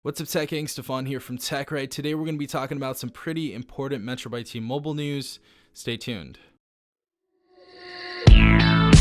What's up, Tech Gang? Stefan here from TechRight. Today we're going to be talking about some pretty important Metro by T-Mobile news. Stay tuned. Alright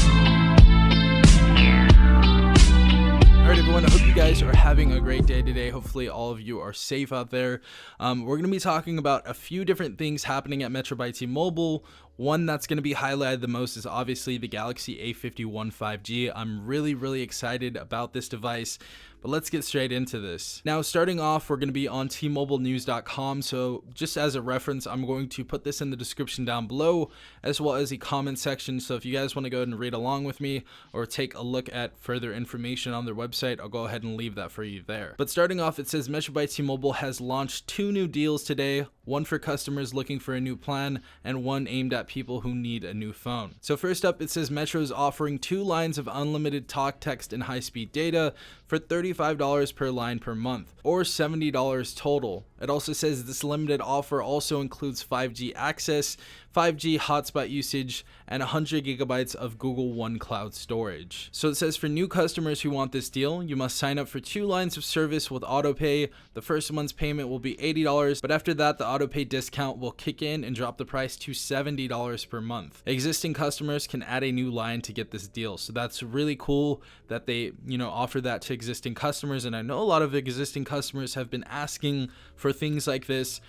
everyone, I hope you guys are having a great day today. Hopefully all of you are safe out there. We're going to be talking about a few different things happening at Metro by T-Mobile. One that's going to be highlighted the most is obviously the Galaxy A51 5G. I'm really excited about this device, but let's get straight into this. Now, starting off, we're going to be on tmobilenews.com. So just as a reference, I'm going to put this in the description down below, as well as a comment section. So if you guys want to go ahead and read along with me or take a look at further information on their website, I'll go ahead and leave that for you there. But starting off, it says Metro by T-Mobile has launched 2 new deals today, one for customers looking for a new plan and one aimed at people who need a new phone. So first up, it says Metro is offering 2 lines of unlimited talk, text, and high-speed data for $35 per line per month, or $70 total. It also says this limited offer also includes 5G access, 5G hotspot usage, and 100 gigabytes of Google One Cloud storage. So it says for new customers who want this deal, you must sign up for 2 lines of service with autopay. The first month's payment will be $80, but after that, the autopay discount will kick in and drop the price to $70 per month. Existing customers can add a new line to get this deal. So that's really cool that they, offer that to existing customers. And I know a lot of existing customers have been asking for things like this.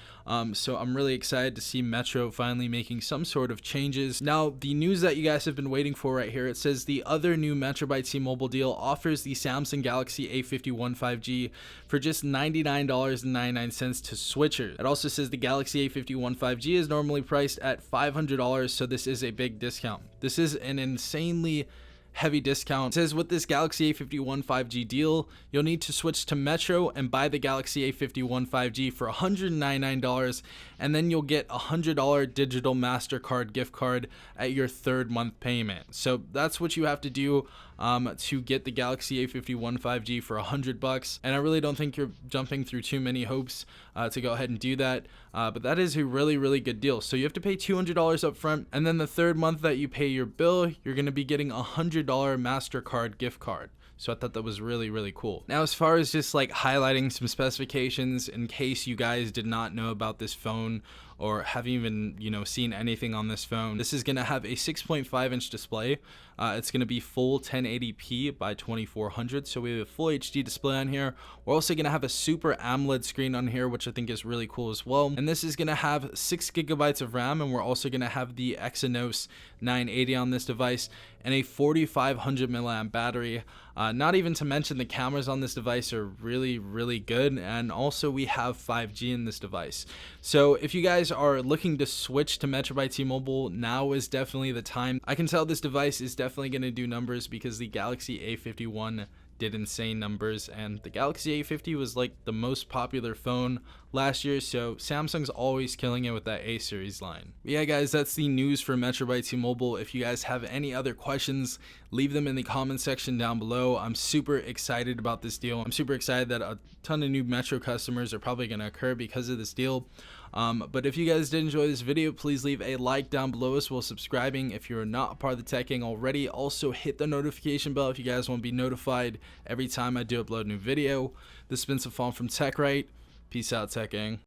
So I'm really excited to see Metro finally making some sort of changes. Now, the news that you guys have been waiting for right here, it says the other new Metro by T-Mobile deal offers the Samsung Galaxy A51 5G for just $99.99 to switchers. It also says the Galaxy A51 5G is normally priced at $500, so this is a big discount. This is an insanely heavy discount. It says with this Galaxy A51 5G deal, you'll need to switch to Metro and buy the Galaxy A51 5G for $199, and then you'll get a $100 digital MasterCard gift card at your 3rd month payment. So that's what you have to do to get the Galaxy A51 5G for $100. And I really don't think you're jumping through too many hopes to go ahead and do that. But that is a really good deal. So you have to pay $200 up front, and then the 3rd month that you pay your bill, you're going to be getting a $100 MasterCard gift card. So I thought that was really cool. Now, as far as just like highlighting some specifications in case you guys did not know about this phone or haven't even, seen anything on this phone, this is going to have a 6.5-inch display. It's going to be full 1080p by 2400. So we have a full HD display on here. We're also going to have a Super AMOLED screen on here, which I think is really cool as well. And this is going to have 6 gigabytes of RAM, and we're also going to have the Exynos 980 on this device and a 4500 milliamp battery. Not even to mention the cameras on this device are really good, and also we have 5G in this device. So if you guys are looking to switch to Metro by T-Mobile, now is definitely the time. I can tell this device is definitely going to do numbers because the Galaxy A51 did insane numbers, and the Galaxy A50 was like the most popular phone last year, so Samsung's always killing it with that A series line. But yeah guys, that's the news for Metro by T-Mobile. If you guys have any other questions, leave them in the comment section down below. I'm super excited about this deal. I'm super excited that a ton of new Metro customers are probably going to occur because of this deal. But if you guys did enjoy this video, please leave a like down below as well as subscribing if you're not a part of the Tech Gang already. Also hit the notification bell if you guys want to be notified every time I do upload a new video. This has been Stefan from TechRight. Peace out, Tech Gang.